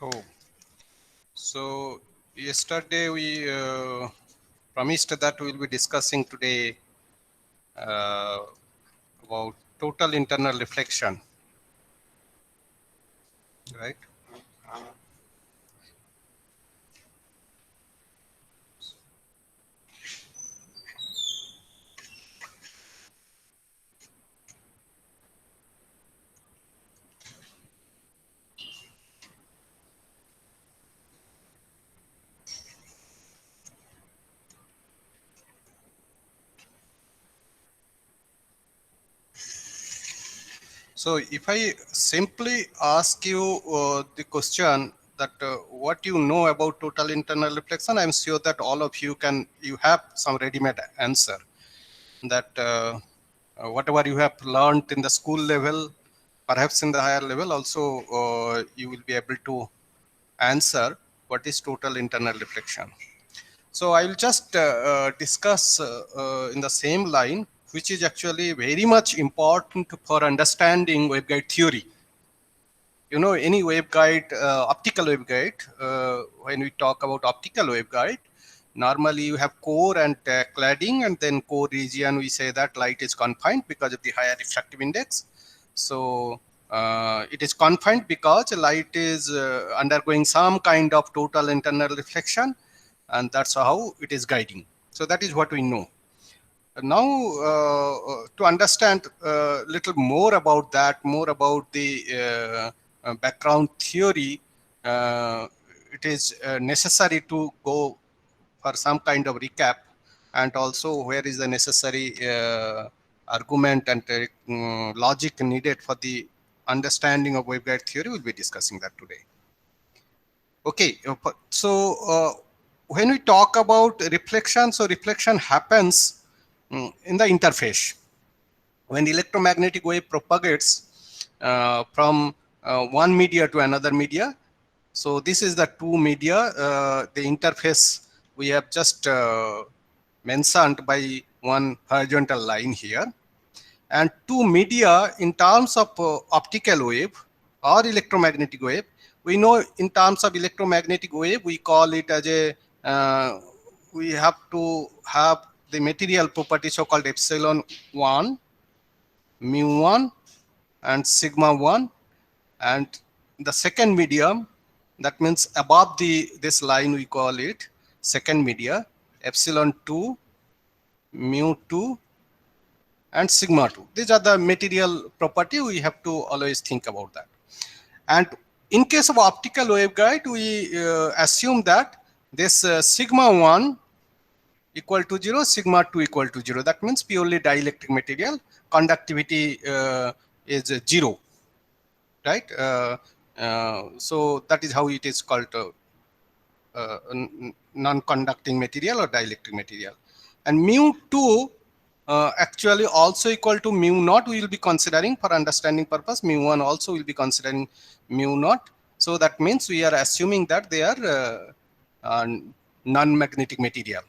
Oh, so yesterday we promised that we will be discussing today about total internal reflection, right? So if I simply ask you the question that what you know about total internal reflection, I'm sure that all of you have some ready-made answer that whatever you have learned in the school level, perhaps in the higher level also, you will be able to answer what is total internal reflection. So I will just discuss in the same line, which is actually very much important for understanding waveguide theory. You know, any waveguide, optical waveguide, when we talk about optical waveguide, normally you have core and cladding, and then core region, we say that light is confined because of the higher refractive index. So it is confined because light is undergoing some kind of total internal reflection, and that's how it is guiding. So that is what we know. Now, to understand a little more about that, more about the background theory, it is necessary to go for some kind of recap, and also where is the necessary argument and logic needed for the understanding of waveguide theory. We'll be discussing that today. Okay, so when we talk about reflection, so reflection happens in the interface. When electromagnetic wave propagates from one media to another media, so this is the two media, the interface we have just mentioned by one horizontal line here. And two media in terms of optical wave or electromagnetic wave, we know in terms of electromagnetic wave, we call it as a, we have to have the material property so-called epsilon 1, mu 1 and sigma 1. And the second medium, that means above this line we call it second media, epsilon 2, mu 2 and sigma 2. These are the material property. We have to always think about that. And in case of optical waveguide, we assume that this sigma 1 equal to 0, sigma 2 equal to 0. That means purely dielectric material. Conductivity is 0, right? So that is how it is called non-conducting material or dielectric material. And mu 2 actually also equal to mu naught. We will be considering for understanding purpose. Mu 1 also will be considering mu naught. So that means we are assuming that they are non-magnetic material.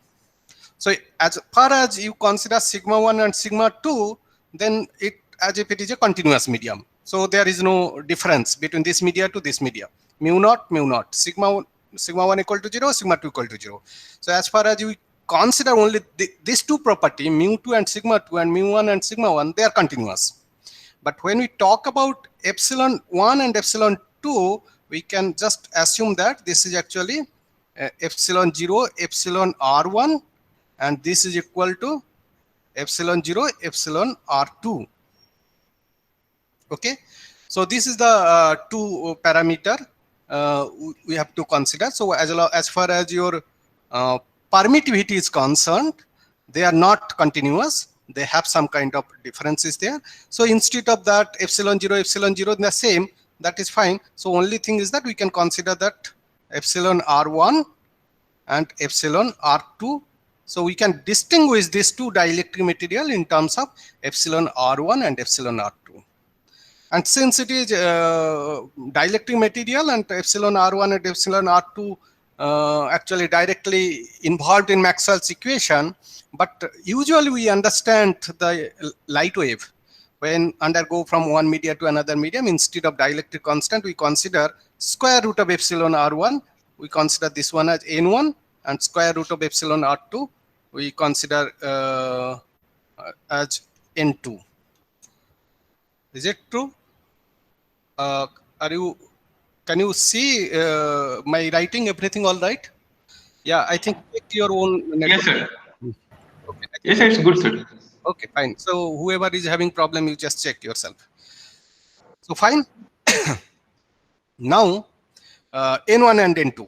So as far as you consider sigma 1 and sigma 2, then it as if it is a continuous medium. So there is no difference between this media to this media. Mu naught, sigma 1 equal to 0, sigma 2 equal to 0. So as far as you consider only these two property, mu 2 and sigma 2 and mu 1 and sigma 1, they are continuous. But when we talk about epsilon 1 and epsilon 2, we can just assume that this is actually epsilon 0, epsilon r1, and this is equal to epsilon 0, epsilon r2. Okay, so this is the two parameter we have to consider. So as far as your permittivity is concerned, they are not continuous. They have some kind of differences there. So instead of that epsilon 0, the same, that is fine. So only thing is that we can consider that epsilon r1 and epsilon r2. So we can distinguish these two dielectric material in terms of epsilon r1 and epsilon r2. And since it is dielectric material and epsilon r1 and epsilon r2 actually directly involved in Maxwell's equation, but usually we understand the light wave when undergo from one media to another medium, instead of dielectric constant, we consider square root of epsilon R1. We consider this one as N1, and square root of epsilon R2, we consider as N2. Is it true? Can you see my writing, everything all right? Yeah, I think check your own network. Yes, sir. Okay. Yes, sir, it's good, sir. Okay, fine. So whoever is having problem, you just check yourself. So fine. Now, N1 and N2.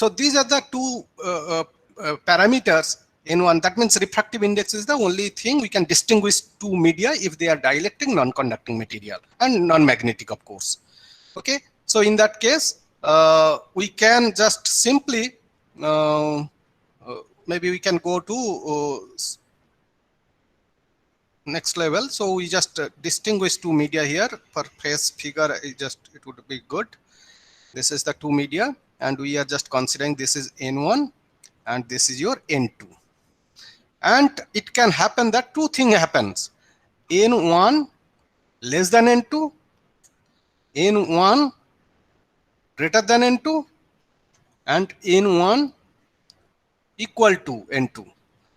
So these are the two parameters. N1, that means refractive index is the only thing we can distinguish two media if they are dielectric, non-conducting material, and non-magnetic, of course. Okay, so in that case, we can just simply, maybe we can go to next level. So we just distinguish two media here. For phase figure, it would be good. This is the two media, and we are just considering this is N1 and this is your N2. And it can happen that two things happens. N1 less than N2, N1 greater than N2, and N1 equal to N2.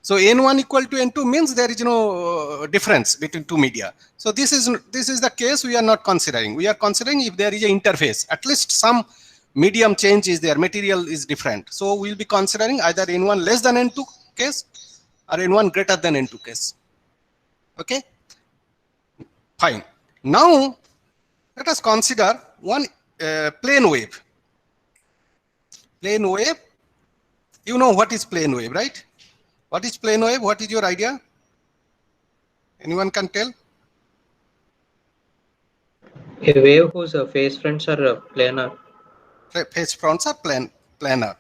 So N1 equal to N2 means there is no difference between two media. So this is the case we are not considering. We are considering if there is an interface, at least some medium change is there, material is different. So we'll be considering either N1 less than N2 case or N1 greater than N2 case. Okay, fine. Now let us consider one plane wave. Plane wave, you know what is plane wave, right? What is plane wave? What is your idea? Anyone can tell? A wave whose phase fronts are planar. Phase fronts are planar.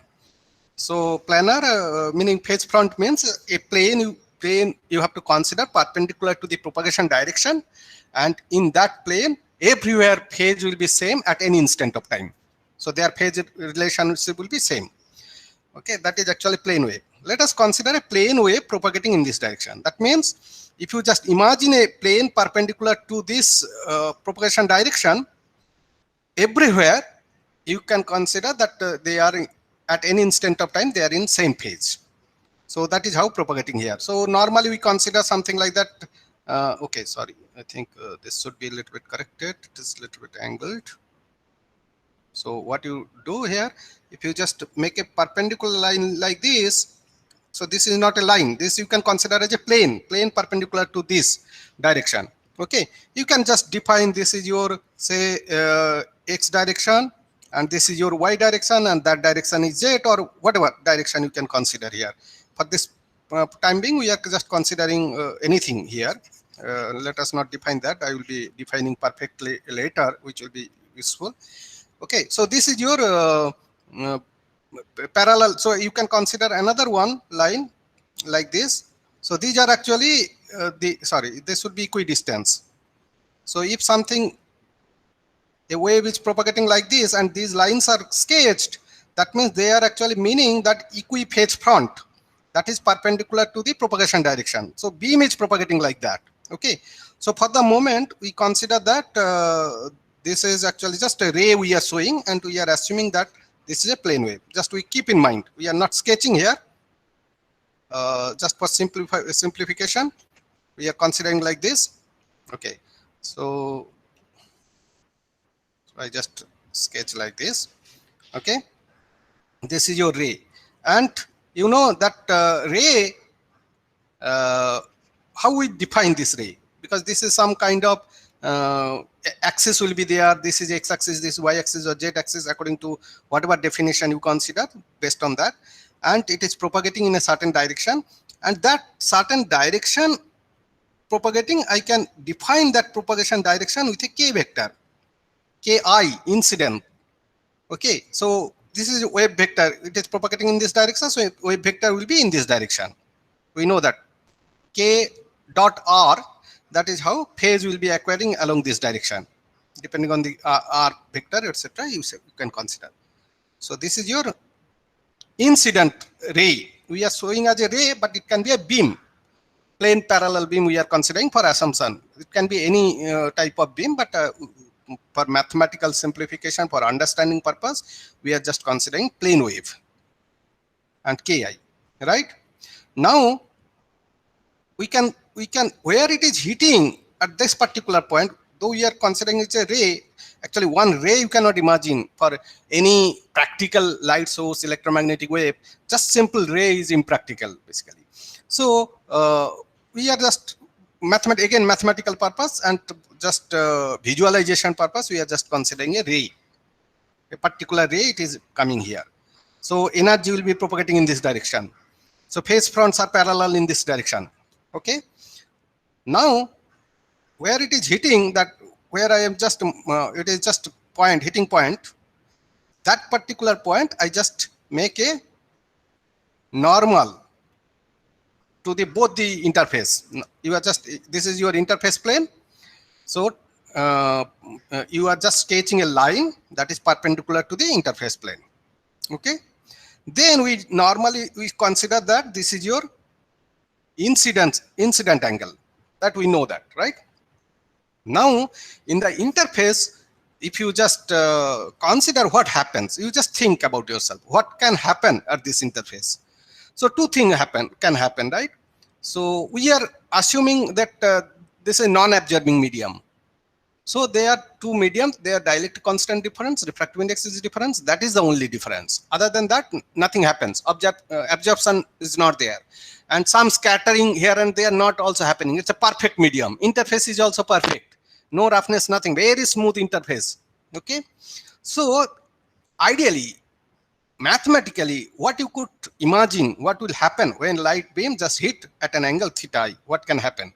So planar meaning phase front means a plane you have to consider perpendicular to the propagation direction, and in that plane everywhere phase will be same at any instant of time. So their phase relationship will be same. Okay, that is actually plane wave. Let us consider a plane wave propagating in this direction. That means if you just imagine a plane perpendicular to this propagation direction, everywhere you can consider that they are at any instant of time, they are in same phase. So that is how propagating here. So normally we consider something like that. Okay, sorry, I think this should be a little bit corrected. It is a little bit angled. So what you do here, if you just make a perpendicular line like this, so this is not a line, this you can consider as a plane perpendicular to this direction. Okay, you can just define this is your say x direction, and this is your y direction, and that direction is z, or whatever direction you can consider here. For this time being, we are just considering anything here. Let us not define that. I will be defining perfectly later, which will be useful. Okay, so this is your parallel. So you can consider another one line like this. So these are actually this would be equidistance. So if something, a wave is propagating like this and these lines are sketched, that means they are actually meaning that equiphase front, that is perpendicular to the propagation direction. So beam is propagating like that. Okay, so for the moment we consider that this is actually just a ray we are showing, and we are assuming that this is a plane wave. Just we keep in mind, we are not sketching here. Just for simplification, we are considering like this. Okay, so I just sketch like this. Okay, this is your ray, and you know that ray, how we define this ray, because this is some kind of axis will be there. This is x-axis, this is y-axis or z-axis, according to whatever definition you consider based on that, and it is propagating in a certain direction, and that certain direction propagating, I can define that propagation direction with a k vector, ki incident. Okay, so this is a wave vector, it is propagating in this direction, so wave vector will be in this direction. We know that k dot r, that is how phase will be acquiring along this direction, depending on the r vector, etc. You can consider. So this is your incident ray. We are showing as a ray, but it can be a beam. plane parallel beam we are considering for assumption. It can be any type of beam, but for mathematical simplification, for understanding purpose, we are just considering plane wave and Ki, right? Now, we can where it is hitting at this particular point, though we are considering it's a ray, actually one ray you cannot imagine for any practical light source, electromagnetic wave, just simple ray is impractical basically. So we are just mathematical purpose and just visualization purpose, we are just considering a ray, a particular ray, it is coming here. So energy will be propagating in this direction. So phase fronts are parallel in this direction. Okay. Now, where it is hitting, that where I am just, it is just point, hitting point, that particular point, I just make a normal to the both the interface. You are just, this is your interface plane. So you are just sketching a line that is perpendicular to the interface plane. Okay. Then we normally consider that this is your incident angle, that we know that, right? Now in the interface, if you just consider what happens, you just think about yourself, what can happen at this interface. So two things can happen, right? So we are assuming that this is a non-absorbing medium. So there are two mediums, their dielectric constant difference, refractive index is difference, that is the only difference. Other than that, nothing happens. Absorption is not there. And some scattering here and there not also happening. It's a perfect medium. Interface is also perfect. No roughness, nothing. Very smooth interface. Okay. So ideally, mathematically, what you could imagine, what will happen when light beam just hit at an angle theta, what can happen?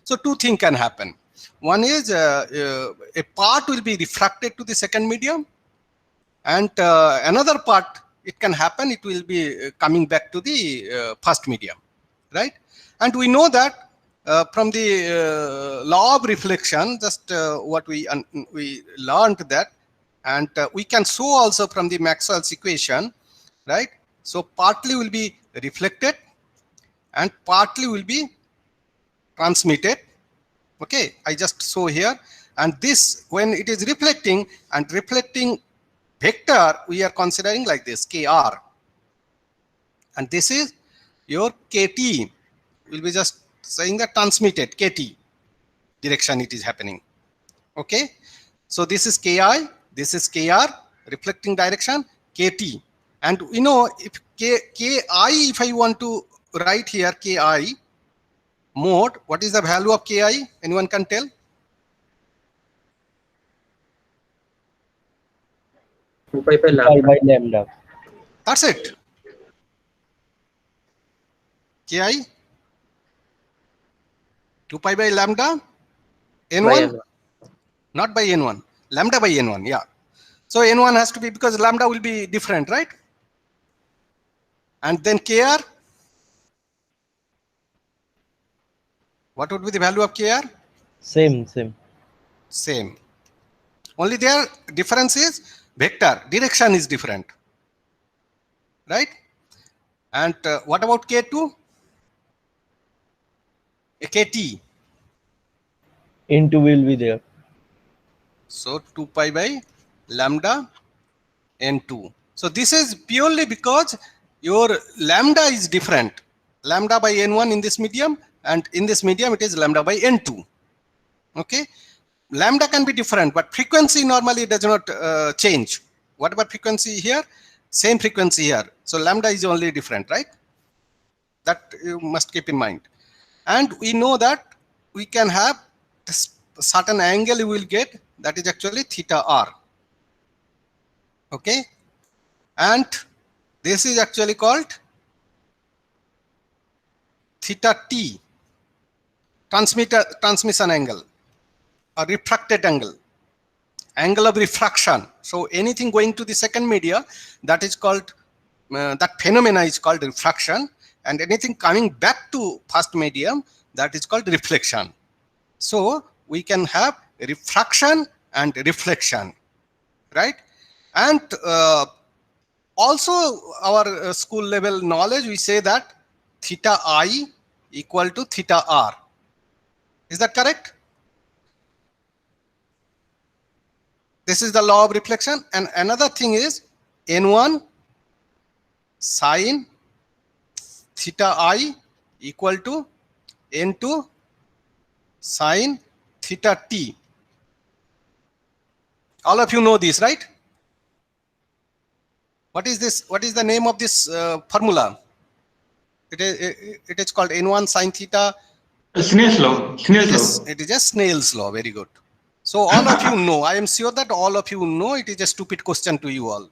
So two things can happen. One is a part will be refracted to the second medium, and another part, it can happen, it will be coming back to the first medium, right? And we know that from the law of reflection, just what we learned that, and we can show also from the Maxwell's equation, right? So partly will be reflected and partly will be transmitted. Okay, I just show here, and this, when it is reflecting, and reflecting vector we are considering like this, Kr, and this is your Kt, will be just saying that transmitted Kt direction it is happening. Okay, so this is Ki, this is Kr, reflecting direction, Kt, and we know if Ki, if I want to write here Ki mode, what is the value of Ki? Anyone can tell? Pi by lambda. By lambda. That's it. Ki 2 pi by lambda n1, By n1. not by n1, lambda by n1. Yeah. So n1 has to be, because lambda will be different, right? And then Kr, what would be the value of Kr? Same. Same. Only their difference is vector, direction is different, right? And what about K2? Kt. Into will be there. So 2 pi by lambda n2. So this is purely because your lambda is different. Lambda by n1 in this medium, and in this medium it is lambda by n2. Okay. Lambda can be different, but frequency normally does not change. Whatever frequency here, same frequency here. So lambda is only different, right? That you must keep in mind. And we know that we can have this certain angle you will get, that is actually theta r. Okay. And this is actually called theta t, transmission angle, or refracted angle, angle of refraction. So anything going to the second media, that is called, that phenomena is called refraction, and anything coming back to first medium, that is called reflection. So we can have refraction and reflection, right? And also our school level knowledge, we say that theta I equal to theta r. Is that correct? This is the law of reflection. And another thing is N1 sine theta I equal to N2 sine theta t. All of you know this, right? What is this? What is the name of this formula? It is called N1 sine theta. Snell's law. Snell's Yes, law. it is a Snell's law. Very good. So all of you know, I am sure that all of you know, it is a stupid question to you all.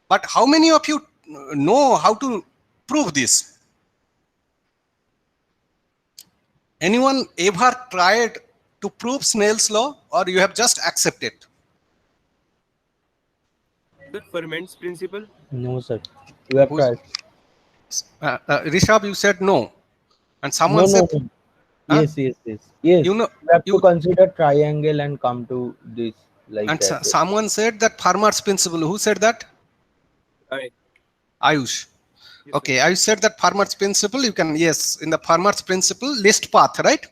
But how many of you know how to prove this? Anyone ever tried to prove Snell's law, or you have just accepted? The Fermat's principle. No, sir. We have Who's- tried. Rishabh, you said no. And No, someone no, said, no. Huh? Yes, yes, yes. Yes. you know, We have you- to consider triangle and come to this like and that. someone said that Fermat's principle. Who said that? I. Ayush. Yes, Okay, I said that Fermat's principle, you can, yes, in the Fermat's principle, list path, right?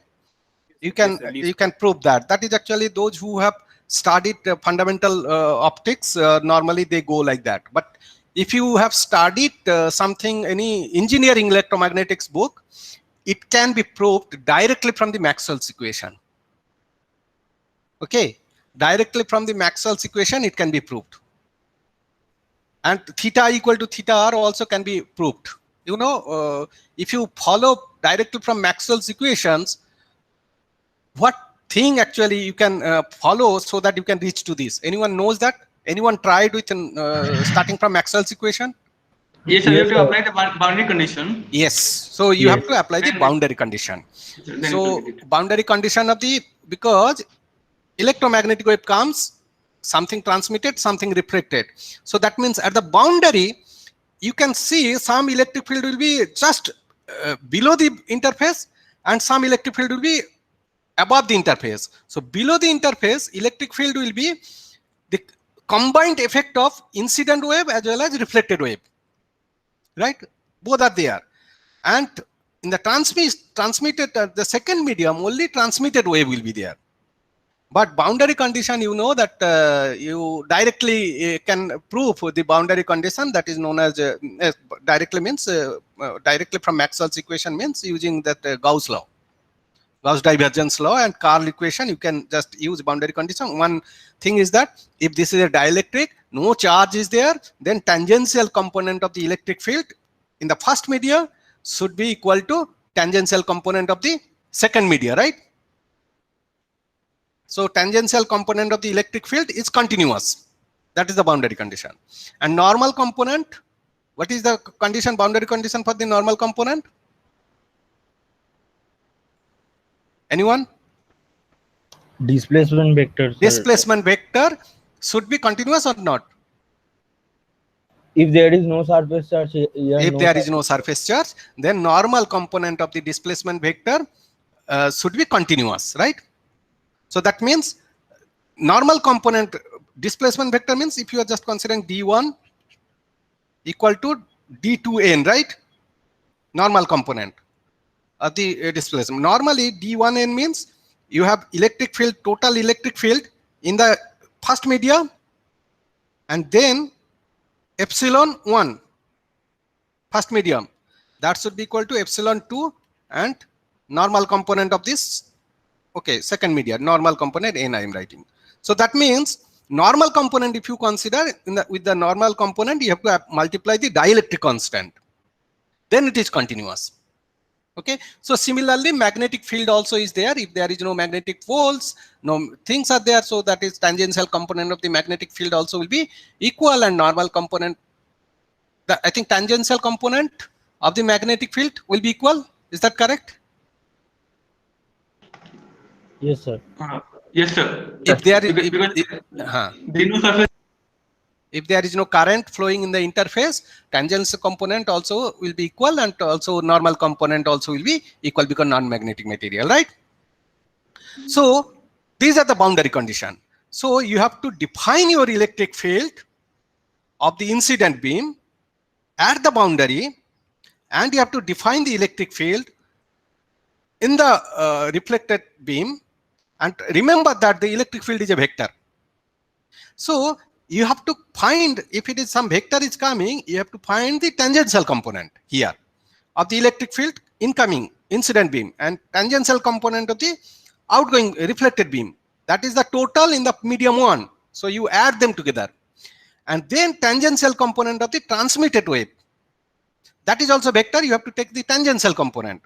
You can, Yes, sir, least you can prove that. That is actually those who have studied fundamental optics, normally they go like that. But if you have studied something, any engineering electromagnetics book, it can be proved directly from the Maxwell's equation. Okay, directly from the Maxwell's equation, it can be proved. And theta equal to theta r also can be proved. You know, if you follow directly from Maxwell's equations, what thing actually you can follow so that you can reach to this? Anyone knows that? Anyone tried with starting from Maxwell's equation? Yes, sir. You have Yes, to sir. apply the boundary condition. Yes. So you have Yes. to apply the Then- boundary condition. Then So you will get it. boundary condition of the, because electromagnetic wave comes, something transmitted, something reflected. So that means at the boundary, you can see some electric field will be just below the interface and some electric field will be above the interface. So below the interface, electric field will be the combined effect of incident wave as well as reflected wave, right? Both are there. And in the transmitted, the second medium, only transmitted wave will be there. But boundary condition, you know that you directly can prove the boundary condition, that is known as directly means directly from Maxwell's equation means using that Gauss law, Gauss divergence law and Karl equation. You can just use boundary condition. One thing is that if this is a dielectric, no charge is there, then tangential component of the electric field in the first media should be equal to tangential component of the second media, right? So tangential component of the electric field is continuous. That is the boundary condition. And normal component, what is the condition, boundary condition for the normal component? Anyone? Displacement vector, sir. Displacement vector should be continuous or not? If there is no surface charge, here If there is no surface charge, then normal component of the displacement vector should be continuous, right? So that means normal component displacement vector means if you are just considering d1 equal to d2n, right? Normal component of the displacement. Normally d1n means you have electric field, total electric field in the first media, and then epsilon 1 first medium, that should be equal to epsilon 2 and normal component of this, okay, second media, normal component n I am writing. So that means normal component, if you consider with the normal component, you have to multiply the dielectric constant, then it is continuous. Okay, so similarly magnetic field also is there. If there is no magnetic poles, no things are there, so that is tangential component of the magnetic field also will be equal, and normal component, I think tangential component of the magnetic field will be equal. Is that correct? Yes, sir. Yes, sir. If there is, Because there is no surface. if there is no current flowing in the interface, tangential component also will be equal, and also normal component also will be equal because non-magnetic material, right? So these are the boundary condition. So you have to define your electric field of the incident beam at the boundary, and you have to define the electric field in the reflected beam, and remember that the electric field is a vector. So you have to find, if it is some vector is coming, you have to find the tangential component here of the electric field incoming incident beam and tangential component of the outgoing reflected beam. That is the total in the medium one. So you add them together. And then tangential component of the transmitted wave. That is also vector. You have to take the tangential component.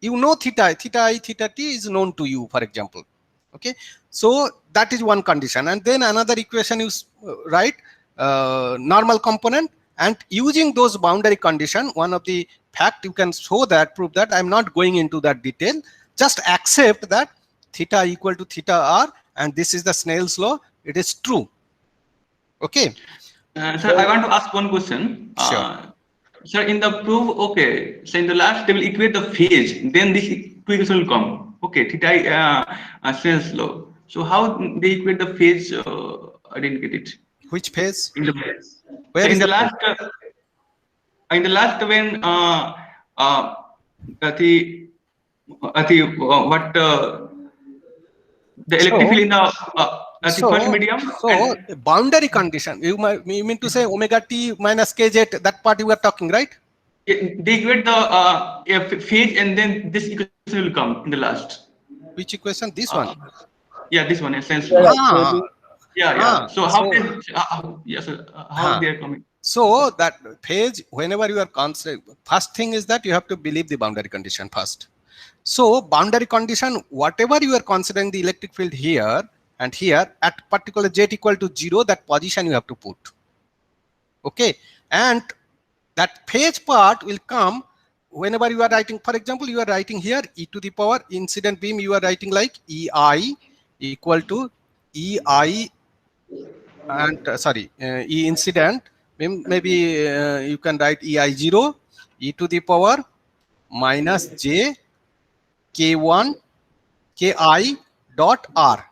You know theta, theta I, theta t is known to you, for example. Okay, so that is one condition. And then another equation you write normal component, and using those boundary condition, one of the fact you can show that, prove that. I'm not going into that detail. Just accept that theta equal to theta r, and this is the Snell's law. It is true. Okay. Sir, I want to ask one question. Sure. Sir, in the proof, okay, so in the last they will equate the phase, then this equation will come. Okay, theta Snell's law. So how they equate the phase? I didn't get it. Which phase? In the Where so is in the the last when the electric field in the first medium. So boundary condition. You mean to say omega t minus kz? That part you were talking, right? They equate the phase, and then this equation will come in the last. Which equation? This one. Yeah, this one, essentially. Sir, Ah. actually, Yeah. So how so- yes, how they are coming? So that phase, whenever you are considering, first thing is that you have to believe the boundary condition first. So boundary condition, whatever you are considering the electric field here and here at particular z equal to 0, that position you have to put. Okay, and that phase part will come whenever you are writing. For example, you are writing here e to the power incident beam. You are writing like ei equal to ei and e incident. Maybe you can write ei0 e to the power minus j k1 ki dot r,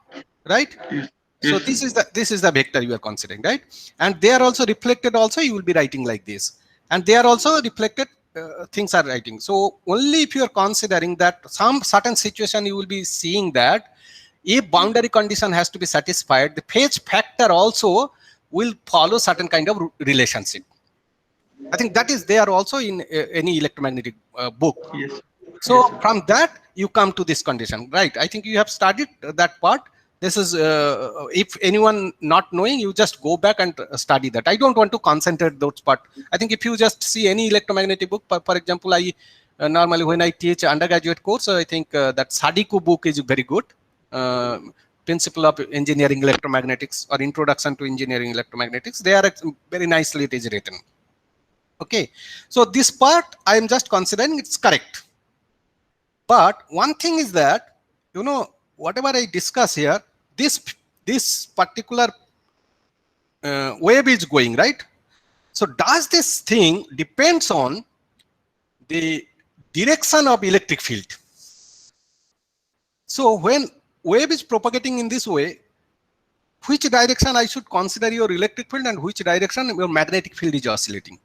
right? So this is the vector you are considering, right? And they are also reflected. Also, you will be writing like this, and they are also reflected. Things are writing. So only if you are considering that some certain situation, you will be seeing that if boundary condition has to be satisfied, the phase factor also will follow certain kind of relationship. I think that is there also in any electromagnetic book. Yes. So from that you come to this condition, right? I think you have studied that part. This is if anyone not knowing, you just go back and study that. I don't want to concentrate those part. I think if you just see any electromagnetic book, for example, I normally when I teach undergraduate course, I think that Sadiku book is very good. Principle of Engineering Electromagnetics or Introduction to Engineering Electromagnetics. They are very nicely it is written. Okay, so this part I am just considering it's correct. But one thing is that, you know, whatever I discuss here, this particular wave is going, right? So does this thing depends on the direction of electric field? So when wave is propagating in this way, which direction I should consider your electric field and which direction your magnetic field is oscillating?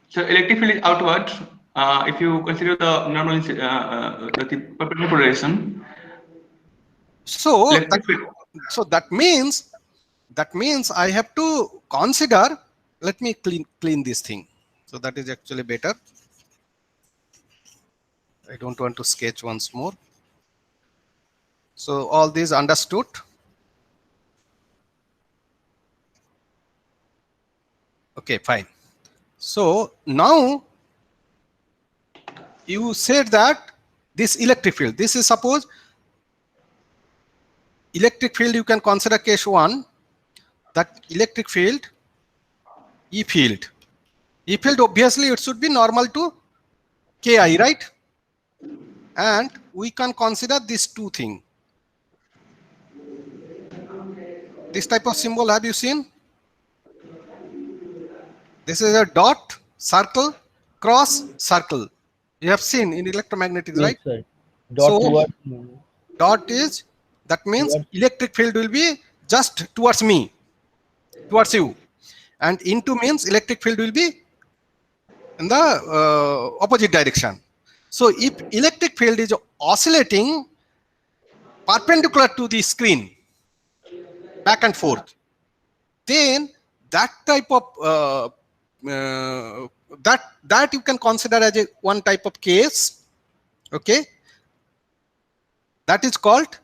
So electric field is outward. If you consider the normal the perpendicular polarization. So Electric field. that means I have to consider. Let me clean this thing. So that is actually better. I don't want to sketch once more. So all these understood. Okay, fine. So now you said that this electric field, this is suppose electric field, you can consider case 1, that electric field, E field obviously it should be normal to Ki, right? And we can consider these two things. This type of symbol have you seen? This is a dot, circle, cross, circle. You have seen in electromagnetics, right? yes, sir. Dot So- towards Dot is, that means electric field will be just towards me, towards you. And into means electric field will be in the opposite direction. So if electric field is oscillating perpendicular to the screen, back and forth, then that type of that you can consider as a one type of case. Okay, that is called,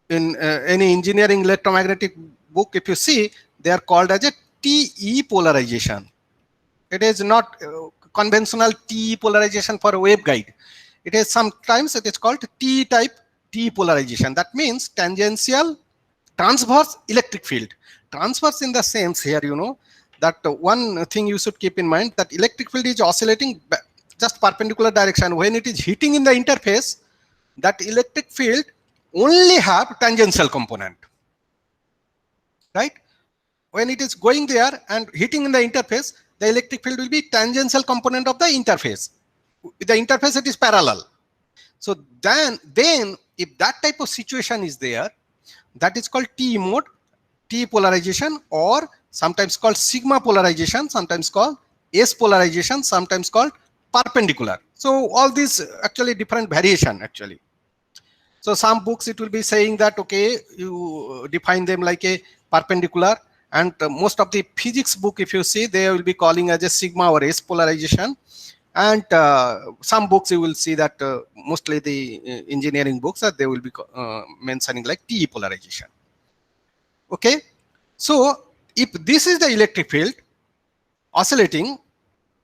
in any engineering electromagnetic book, if you see, they are called as a TE polarization. It is not conventional TE polarization for a waveguide. It is sometimes it is called T type TE polarization. That means tangential transverse electric field. Transverse in the sense here, you know, that one thing you should keep in mind, that electric field is oscillating just perpendicular direction. When it is hitting in the interface, that electric field only have tangential component, right? When it is going there and hitting in the interface, the electric field will be tangential component of the interface. With the interface, it is parallel. So then if that type of situation is there, that is called TE mode, TE polarization, or sometimes called sigma polarization, sometimes called S polarization, sometimes called perpendicular. So all these actually different variation actually. So some books it will be saying that, okay, you define them like a perpendicular, and most of the physics book, if you see, they will be calling as a sigma or S polarization. And some books you will see that mostly the engineering books that they will be mentioning like TE polarization. Okay, so if this is the electric field oscillating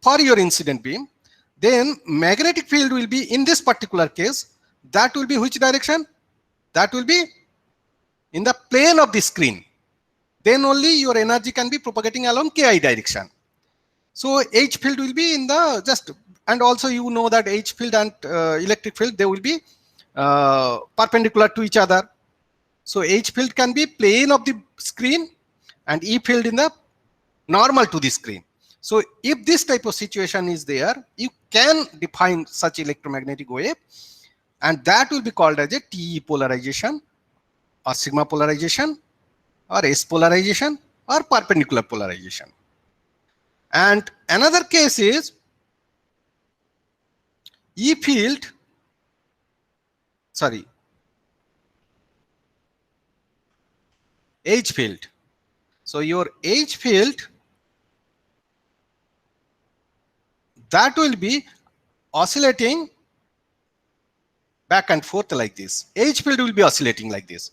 for your incident beam, then magnetic field will be, in this particular case, that will be which direction? That will be in the plane of the screen. Then only your energy can be propagating along Ki direction. So H field will be in the just, and also you know that H field and electric field, they will be perpendicular to each other. So H field can be plane of the screen and E field in the normal to the screen. So if this type of situation is there, you can define such electromagnetic wave, and that will be called as a TE polarization or sigma polarization or S polarization or perpendicular polarization. And another case is E field, sorry, H field. So your H field, that will be oscillating back and forth like this. H field will be oscillating like this,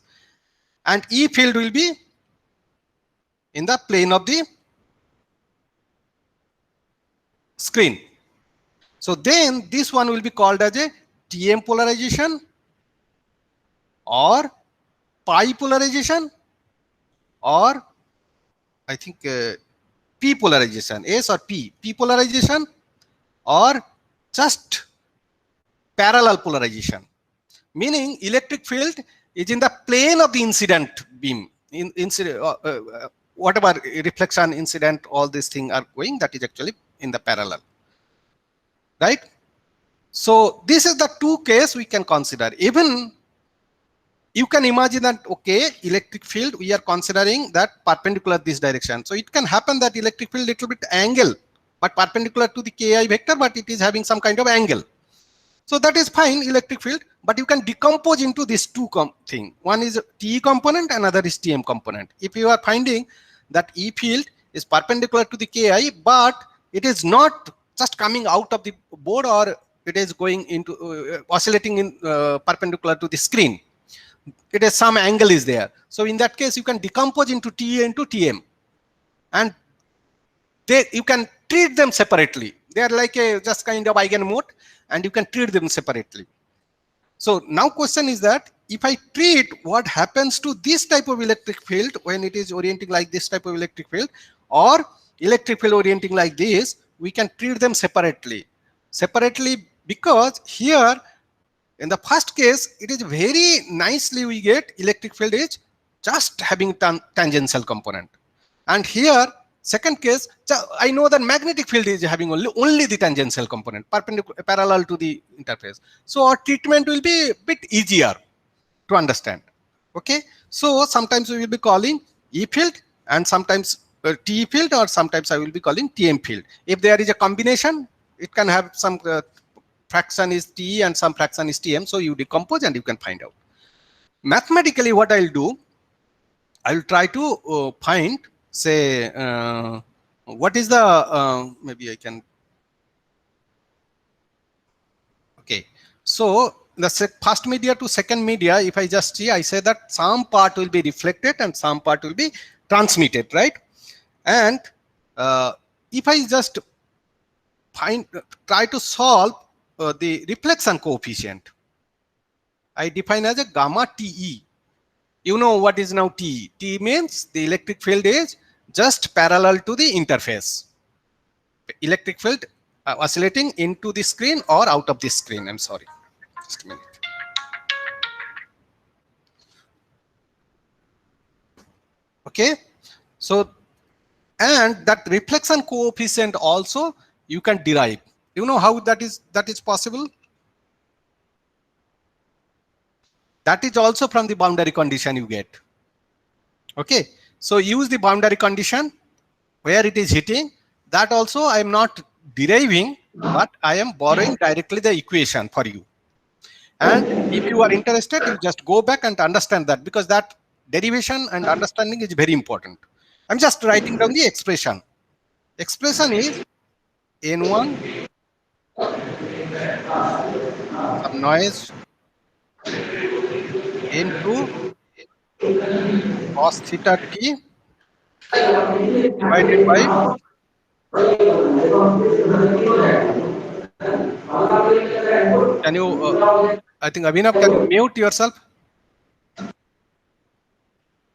and E field will be in the plane of the screen. So then this one will be called as a TM polarization or pi polarization, or I think P polarization, S or P polarization, or just parallel polarization, meaning electric field is in the plane of the incident beam. Whatever reflection, incident, all these things are going, that is actually in the parallel, right? So this is the two case we can consider. Even you can imagine that, okay, electric field, we are considering that perpendicular this direction. So it can happen that electric field little bit angle, but perpendicular to the Ki vector, but it is having some kind of angle. So that is fine, electric field, but you can decompose into these two thing. One is TE component, another is TM component. If you are finding that E field is perpendicular to the Ki, but it is not just coming out of the board, or it is going into oscillating in perpendicular to the screen. It is some angle is there. So in that case, you can decompose into TE and to TM, and you can treat them separately. They are like a just kind of eigenmode, and you can treat them separately. So now question is that if I treat what happens to this type of electric field when it is orienting like this type of electric field, or electric field orienting like this, we can treat them separately. Because here in the first case, it is very nicely we get electric field is just having tangential component. And here, second case, I know that magnetic field is having only the tangential component, perpendicular, parallel to the interface. So our treatment will be a bit easier to understand. Okay, so sometimes we will be calling E field, and sometimes TE field, or sometimes I will be calling TM field. If there is a combination, it can have some fraction is TE and some fraction is TM. So you decompose and you can find out. Mathematically, what I'll do, I'll try to find, say, what is the, maybe I can, okay. So the first media to second media, if I just see, I say that some part will be reflected and some part will be transmitted, right? And if I just try to solve the reflection coefficient, I define as a gamma TE. You know what is now TE? TE means the electric field is just parallel to the interface. Electric field oscillating into the screen or out of the screen. I'm sorry. Just a minute. Okay. So, and that reflection coefficient also you can derive. You know how that is possible? That is also from the boundary condition you get. Okay. So use the boundary condition where it is hitting. That also I am not deriving, but I am borrowing directly the equation for you. And if you are interested, you just go back and understand that, because that derivation and understanding is very important. I'm just writing down the expression. Expression is N1, some noise, N2 cos theta t divided by can you I think Abhinav, can you mute yourself?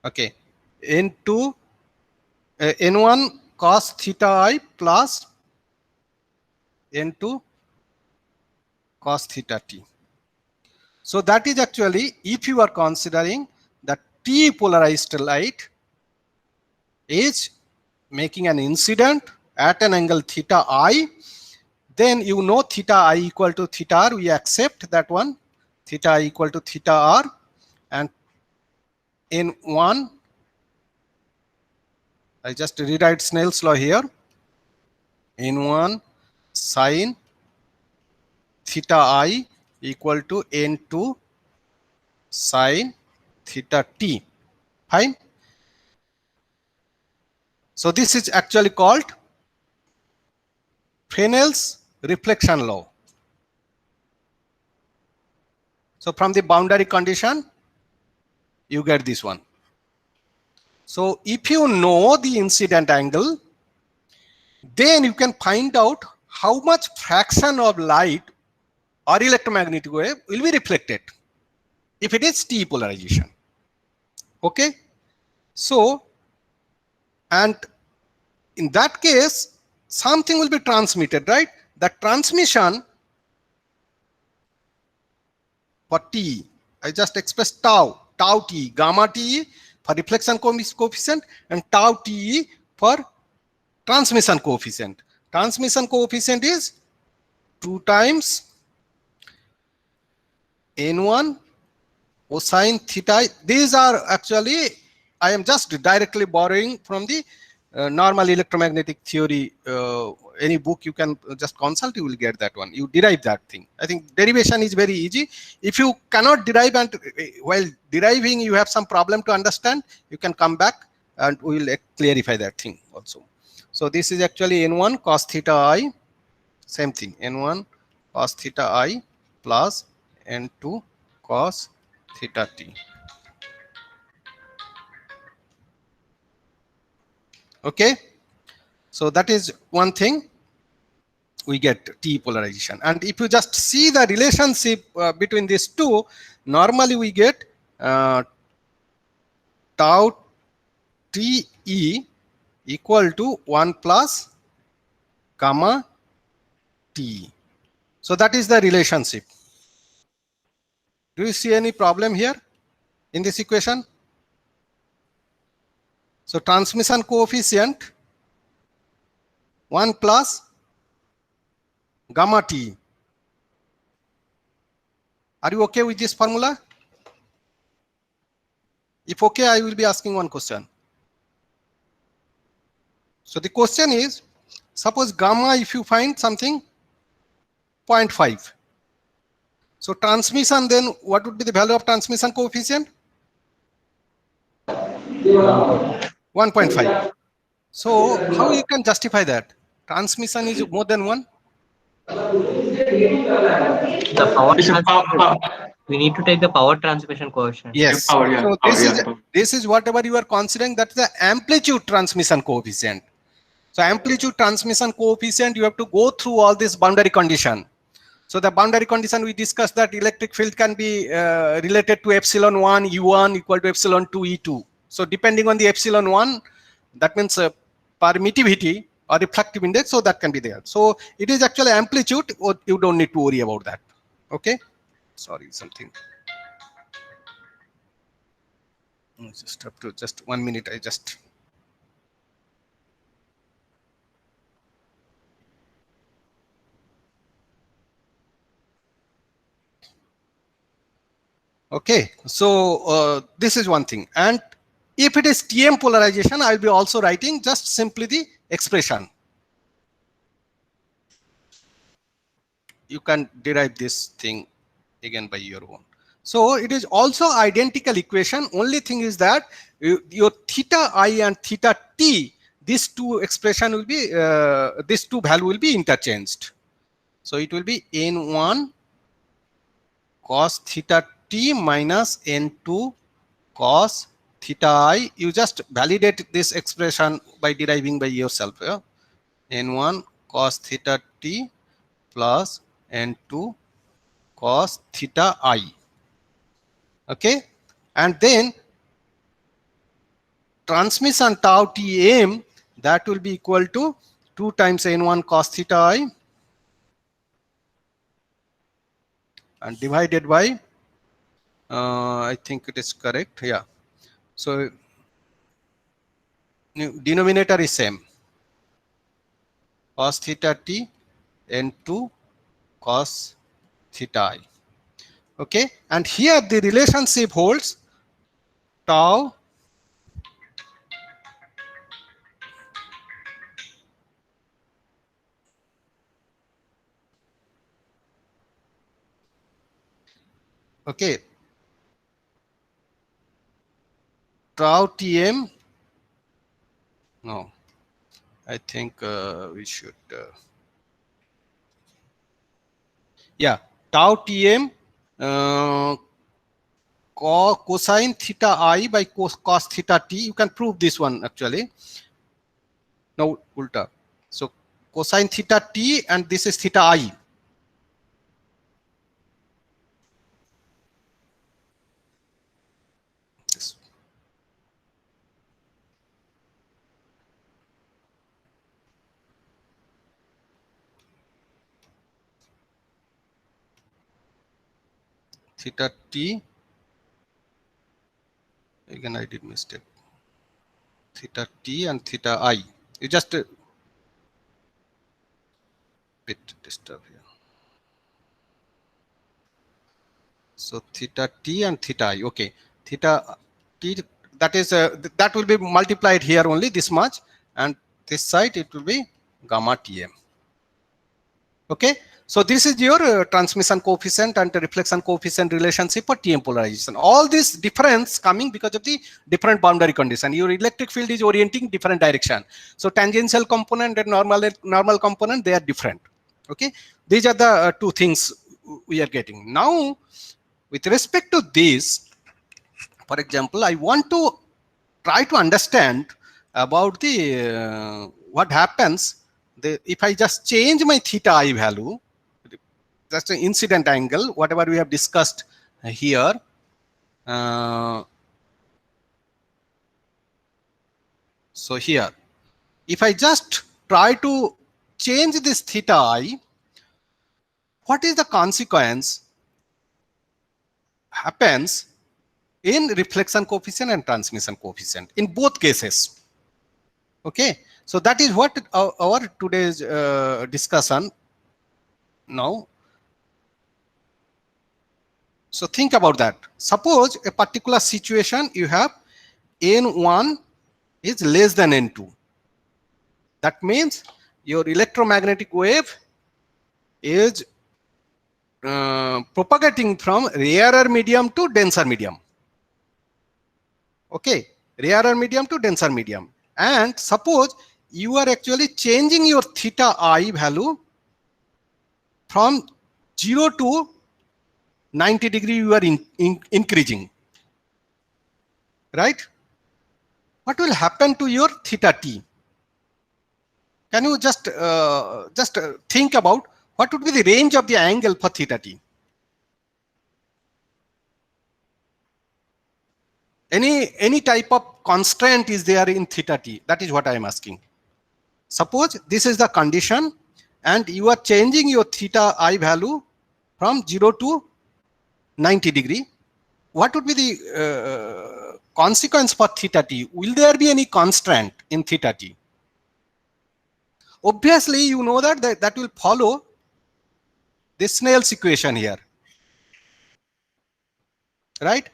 Okay. N2 N1 cos theta I plus N2 cos theta t. So that is actually, if you are considering that T polarized light is making an incident at an angle theta I, then you know theta I equal to theta r. We accept that one, theta I equal to theta r, and N1, I just rewrite Snell's law here, N1 sine theta I equal to N2 sine theta t. Fine. So this is actually called Fresnel's reflection law. So from the boundary condition, you get this one. So if you know the incident angle, then you can find out how much fraction of light or electromagnetic wave will be reflected if it is T polarization. Okay. So, and in that case, something will be transmitted, right? The transmission for T, I just expressed tau T, gamma T for reflection coefficient and tau T for transmission coefficient. Transmission coefficient is 2 times N1 cosine theta. These are actually, I am just directly borrowing from the normal electromagnetic theory. Any book you can just consult, you will get that one. You derive that thing. I think derivation is very easy. If you cannot derive and while deriving you have some problem to understand, you can come back and we will clarify that thing also. So this is actually N1 cos theta I, same thing, N1 cos theta I plus N2 cos theta t. Okay, so that is one thing, we get T polarization. And if you just see the relationship between these two, normally we get tau T E equal to 1 plus gamma T. So that is the relationship. Do you see any problem here in this equation? So transmission coefficient 1 plus gamma T. Are you okay with this formula? If okay, I will be asking one question. So the question is, suppose gamma, if you find something 0.5, So transmission, then what would be the value of transmission coefficient? 1.5. So how you can justify that? Transmission is more than 1? The power It's a transmission. We need to take the power transmission coefficient. Yes. power, yeah, So power, this is yeah, power. this is whatever you are considering, that's the amplitude transmission coefficient. So amplitude transmission coefficient, you have to go through all this boundary condition. So the boundary condition, we discussed that electric field can be related to epsilon 1 U1 equal to epsilon 2 E2. So depending on the epsilon 1, that means permittivity or reflective index, so that can be there. So it is actually amplitude, or you don't need to worry about that. Okay. Sorry, something. Just up to just 1 minute. I just. Okay, so this is one thing. And if it is TM polarization, I'll be also writing just simply the expression. You can derive this thing again by your own. So it is also identical equation. Only thing is that your theta I and theta t, these two expression will be, these two value will be interchanged. So it will be n1 cos theta t minus n2 cos theta I. You just validate this expression by deriving by yourself. Yeah? n1 cos theta t plus n2 cos theta I. Okay, and then transmission tau Tm, that will be equal to 2 times n1 cos theta I and divided by I think it is correct, yeah. So denominator is same, cos theta t n2 cos theta I. Okay, and here the relationship holds tau okay, tau Tm, no, I think we should yeah, tau Tm cosine theta I by cos theta t. You can prove this one actually. No, ulta. So cosine theta t and this is theta I. This. Theta t. Again, I did mistake. Theta t and theta I. You just bit disturb here. So theta t and theta I. Okay, theta t, that is that will be multiplied here only this much, and this side it will be gamma Tm. Okay, so this is your transmission coefficient and reflection coefficient relationship for TM polarization. All this difference coming because of the different boundary condition. Your electric field is orienting different direction. So tangential component and normal component, they are different. Okay, these are the two things we are getting. Now, with respect to this, for example, I want to try to understand about the what happens if I just change my theta I value, that's an incident angle, whatever we have discussed here. So here, if I just try to change this theta I, what is the consequence happens in reflection coefficient and transmission coefficient in both cases? Okay, so that is what our today's discussion now. So think about that. Suppose a particular situation you have n1 is less than n2. That means your electromagnetic wave is propagating from rarer medium to denser medium. Okay, rarer medium to denser medium. And suppose you are actually changing your theta I value from 0 to 90 degree, you are increasing, right? What will happen to your theta t? Can you just think about what would be the range of the angle for theta t? Any type of constraint is there in theta t? That is what I am asking. Suppose this is the condition and you are changing your theta I value from 0 to 90 degree. What would be the consequence for theta t? Will there be any constraint in theta t? Obviously, you know that will follow this Snell's equation here, right?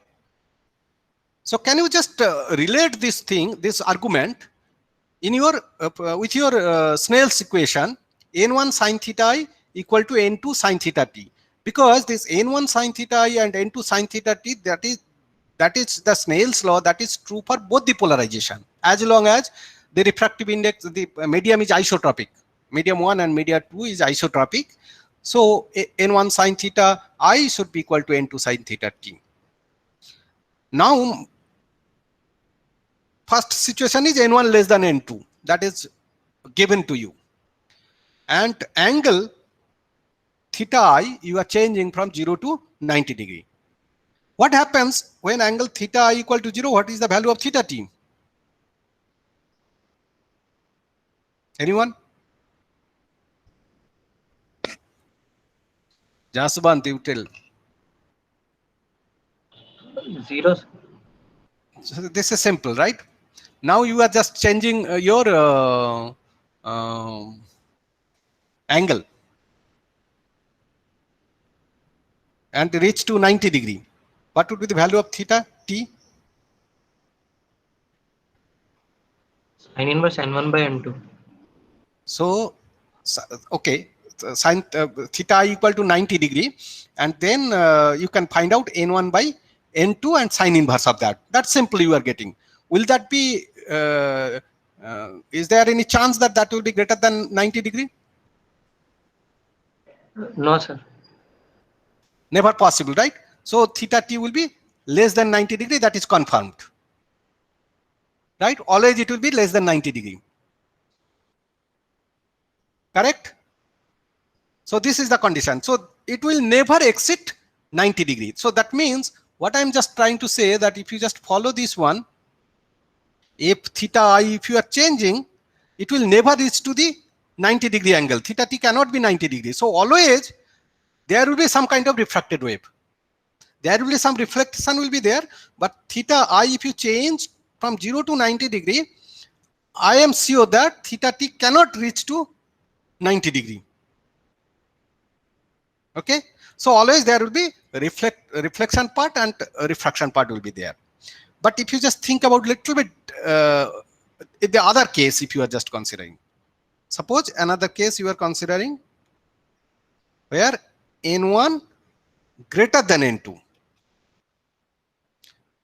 So can you just relate this thing, this argument, in your with your Snell's equation, n1 sine theta I equal to n2 sine theta t, because this n1 sine theta I and n2 sine theta t, that is the Snell's law, that is true for both the polarization, as long as the refractive index, the medium is isotropic. Medium 1 and medium 2 is isotropic. So n1 sine theta I should be equal to n2 sine theta t. Now, first situation is n1 less than n2. That is given to you. And angle theta I, you are changing from 0 to 90 degree. What happens when angle theta I equal to 0? What is the value of theta t? Anyone? Jaswant, you tell. 0. So this is simple, right? Now you are just changing your angle and reach to 90 degree. What would be the value of theta t? Sin inverse n1 by n2. So, okay, sin theta I equal to 90 degree, and then you can find out n1 by n2 and sine inverse of that. That's simple you are getting. Will that be, is there any chance that that will be greater than 90 degree? No, sir. Never possible, right? So theta t will be less than 90 degree, that is confirmed. Right? Always it will be less than 90 degree. Correct? So this is the condition. So it will never exceed 90 degree. So that means what I'm just trying to say, that if you just follow this one, if theta I, if you are changing, it will never reach to the 90 degree angle. Theta t cannot be 90 degree. So always there will be some kind of refracted wave. There will be some reflection will be there, but theta I, if you change from 0 to 90 degree, I am sure that theta t cannot reach to 90 degree. Okay, so always there will be reflection part and refraction part will be there. But if you just think about little bit in the other case, if you are just considering, suppose another case you are considering where n1 greater than n2,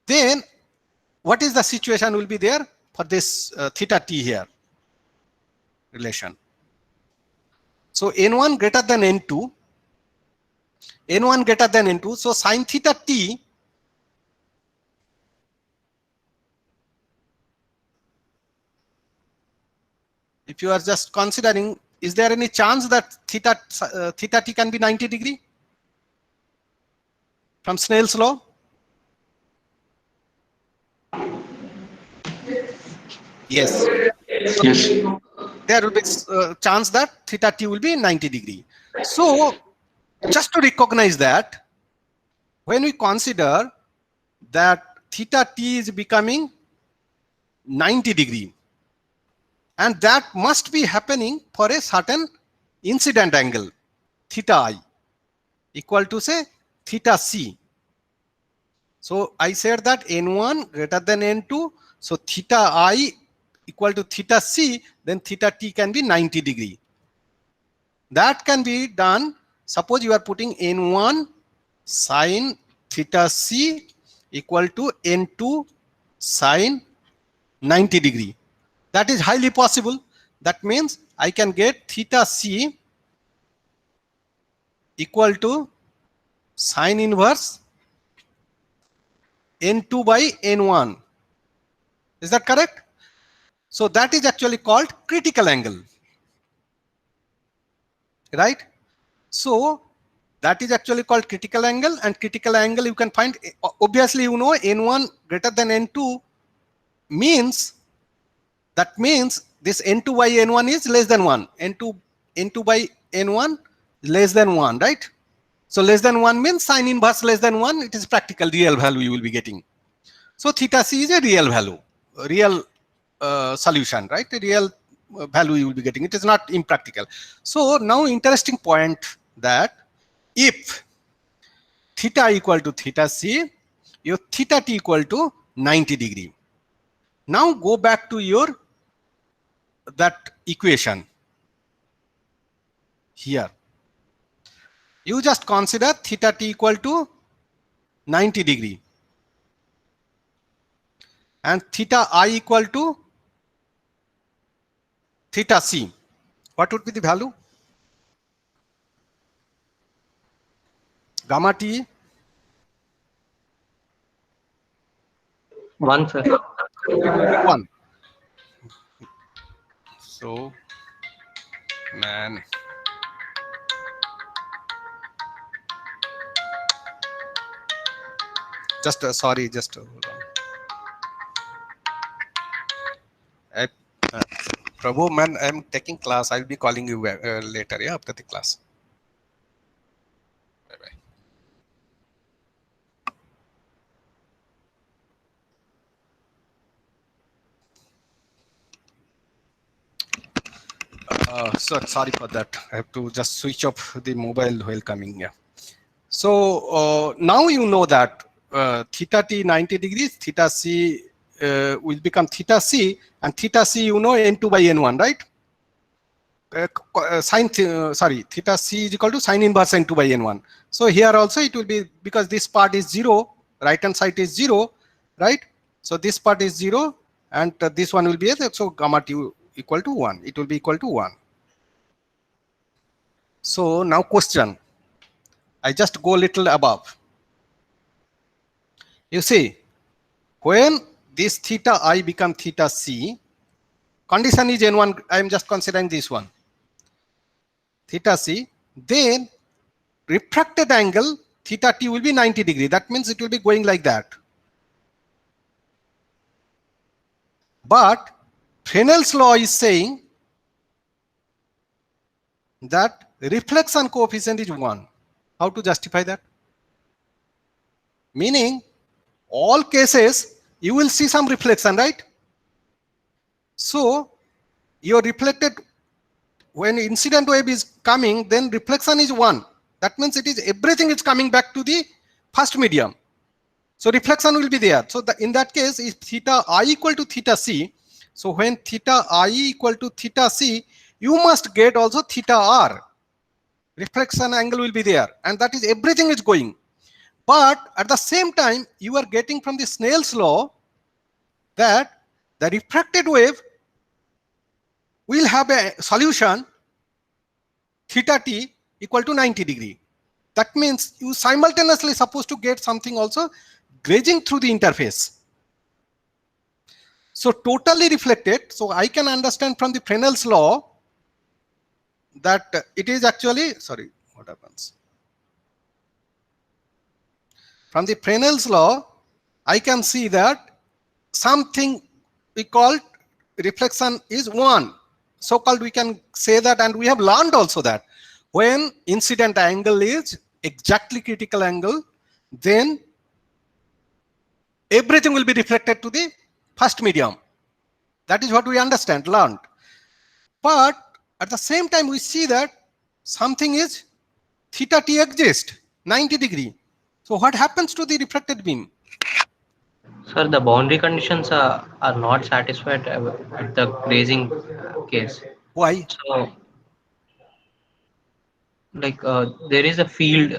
then what is the situation will be there for this theta t here relation? So n1 greater than n2, n1 greater than n2, so sine theta t if you are just considering, is there any chance that theta t can be 90 degree from Snell's law? Yes. Yes. There will be a chance that theta t will be 90 degree. So just to recognize that, when we consider that theta t is becoming 90 degree, and that must be happening for a certain incident angle, theta I equal to say theta c. So I said that n1 greater than n2, so theta I equal to theta c, then theta t can be 90 degree. That can be done Suppose you are putting N1 sine theta C equal to N2 sine 90 degree. That is highly possible. That means I can get theta C equal to sine inverse N2 by N1. Is that correct? So that is actually called critical angle, right? So that is actually called critical angle, and critical angle you can find, obviously you know N1 greater than N2 means, that means this N2 by N1 is less than 1. N2 by N1 less than 1, right? So less than 1 means sine inverse less than 1, it is practical real value you will be getting. So theta C is a real value, a real solution, right? A real value you will be getting. It is not impractical. So now interesting point that if theta equal to theta C, your theta T equal to 90 degree. Now go back to your that equation here. You just consider theta T equal to 90 degree and theta I equal to theta C. What would be the value? Gamma T 1, sir. 1. So, man. Just sorry, just hold on. Prabhu, man, I'm taking class. I'll be calling you later, yeah, after the class. Bye bye. Sorry for that. I have to just switch off the mobile while coming here. So now you know that theta T 90 degrees, theta C will become theta C, and theta C you know N2 by N1, right? Theta C is equal to sine inverse N2 by N1. So here also it will be, because this part is 0, right hand side is 0, right? So this part is 0 and this one will be, so gamma T equal to 1. It will be equal to 1. So now question. I just go a little above. You see, when this theta I become theta C, condition is N1, I am just considering this one, theta C, then refracted angle theta T will be 90 degree. That means it will be going like that. But Fresnel's law is saying that reflection coefficient is 1. How to justify that? Meaning, all cases you will see some reflection, right? So your reflected, when incident wave is coming, then reflection is 1. That means it is everything is coming back to the first medium. So reflection will be there. So in that case, if theta I equal to theta C, so when theta I equal to theta C, you must get also theta R. Reflection angle will be there, and that is everything is going. But at the same time, you are getting from the Snell's law that the refracted wave will have a solution theta T equal to 90 degree. That means you simultaneously supposed to get something also grazing through the interface. So totally reflected. So I can understand from the Fresnel's law that it is actually, sorry, what happens? From the Fresnel's law, I can see that something we call reflection is 1. So-called we can say that, and we have learned also that when incident angle is exactly critical angle, then everything will be reflected to the first medium. That is what we understand, learned. But at the same time, we see that something is theta T exists, 90 degree. So what happens to the refracted beam? Sir, the boundary conditions are not satisfied at the grazing case. Why? So Like there is a field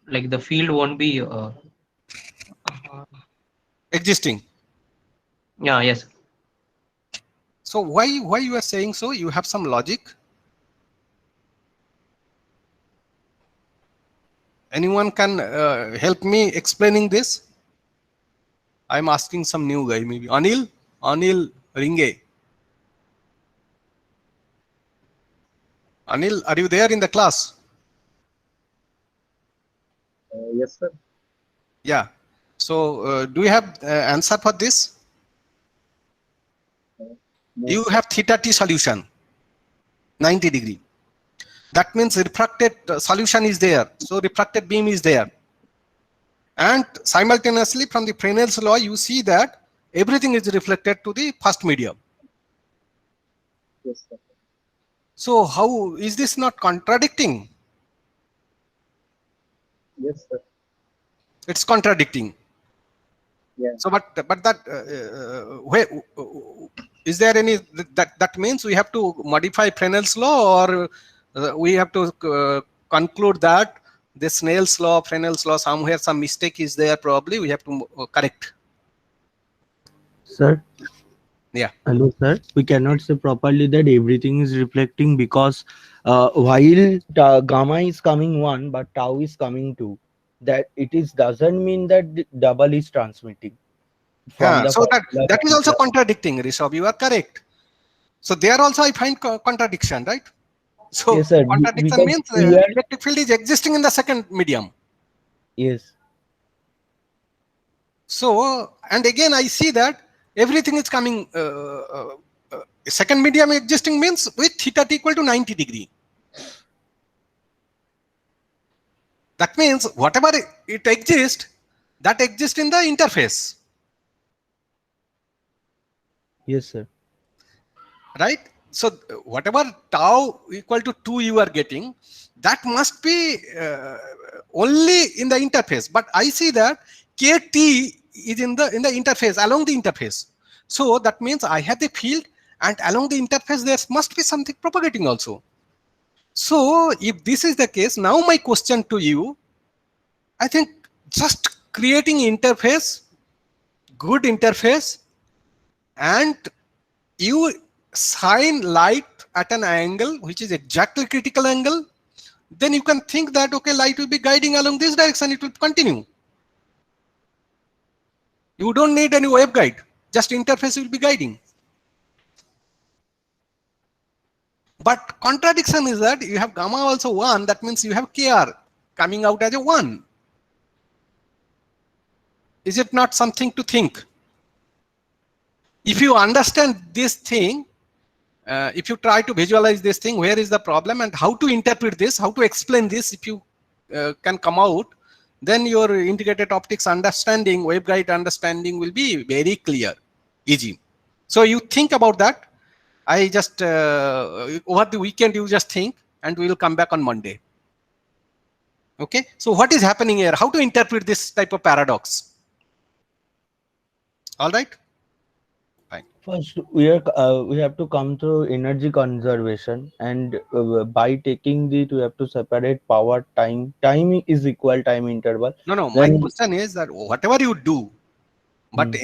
like the field won't be Existing. yeah, yes. So why you are saying so? You have some logic? Anyone can help me explaining this? I'm asking some new guy, maybe Anil Ringe. Anil, are you there in the class? Yes, sir. Yeah. So do you have answer for this? No. You have theta t solution, 90 degree. That means refracted solution is there. So refracted beam is there. And simultaneously from the Fresnel's law, you see that everything is reflected to the first medium. Yes, sir. So how is this not contradicting? Yes, sir. It's contradicting. Yeah. So but that where is there any that means we have to modify Fresnel's law, or we have to conclude that the Snell's law, Fresnel's law, somewhere some mistake is there, probably we have to correct. Sir. Yeah. Hello, sir. We cannot say properly that everything is reflecting, because while gamma is coming 1, but tau is coming 2. That it is doesn't mean that the double is transmitting. From the So formula that is also we have- contradicting, Rishabh. You are correct. So there also I find contradiction, right? So Yes, sir. contradiction Because means here- electric field is existing in the second medium. Yes. So, and again I see that everything is coming, second medium existing means with theta t equal to 90 degree. That means whatever it exists, that exists in the interface, Yes, sir. right? So whatever tau equal to 2 you are getting, that must be only in the interface. But I see that kt is in the interface, along the interface. So that means I have the field, and along the interface there must be something propagating also. So if this is the case, now my question to you, I think just creating interface, good interface, and you shine light at an angle which is exactly critical angle, then you can think that okay, light will be guiding along this direction, it will continue. You don't need any waveguide, just interface will be guiding. But contradiction is that you have gamma also 1, that means you have kr coming out as a 1. Is it not something to think? If you understand this thing, if you try to visualize this thing, where is the problem and how to interpret this, how to explain this, if you can come out, then your integrated optics understanding, waveguide understanding will be very clear, easy. So you think about that. I just, over the weekend, you just think, and we will come back on Monday. Okay, so what is happening here? How to interpret this type of paradox? All right. First, we have to come to energy conservation, and by taking it, we have to separate power, time. Time is equal time interval. No. Then- My question is that whatever you do, but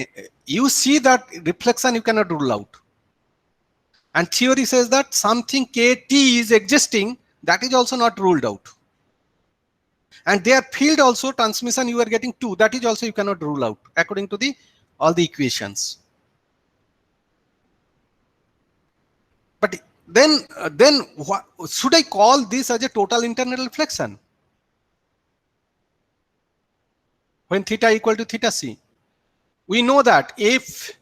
you see that reflection you cannot rule out. And theory says that something kt is existing, that is also not ruled out. And their field also, transmission you are getting 2, that is also you cannot rule out according to the all the equations. But then what, should I call this as a total internal reflection when theta equal to theta c? We know that if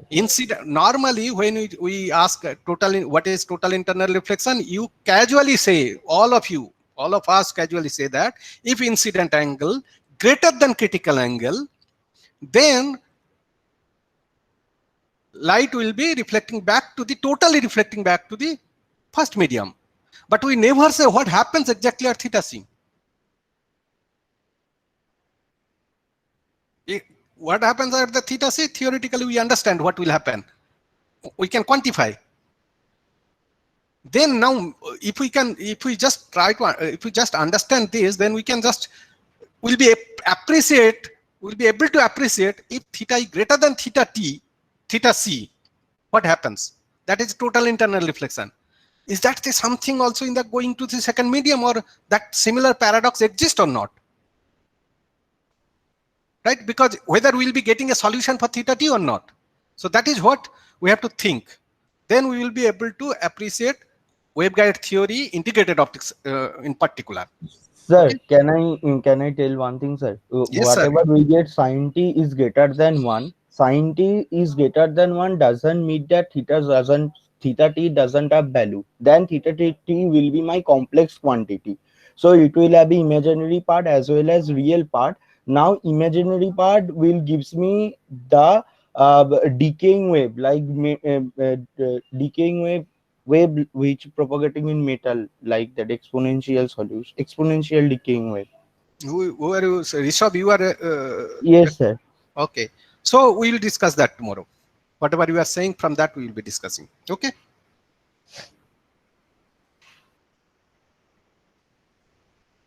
incident, normally when we ask total, what is total internal reflection, you casually say, all of us casually say that if incident angle greater than critical angle, then light will be reflecting back to the, totally reflecting back to the first medium. But we never say what happens exactly at theta c. What happens at the theta c, theoretically we understand what will happen. We can quantify. Then now, if we just try to, if we just understand this, then we'll be able to appreciate if theta is greater than theta t, theta c, what happens? That is total internal reflection. Is that something also in the going to the second medium, or that similar paradox exists or not? Right? Because whether we'll be getting a solution for theta t or not. So that is what we have to think. Then we will be able to appreciate waveguide theory, integrated optics in particular. Sir, Okay. can I tell one thing, sir? Yes, sir. Whatever we get sin t is greater than 1. Sin t is greater than 1 doesn't mean that theta t doesn't have value. Then theta t will be my complex quantity. So it will have imaginary part as well as real part. Now imaginary part will gives me the decaying wave, like decaying wave which propagating in metal, like that exponential decaying wave. Who are you? So, Rishabh, you are. Yes, sir. Okay. So we will discuss that tomorrow. Whatever you are saying, from that we will be discussing. Okay.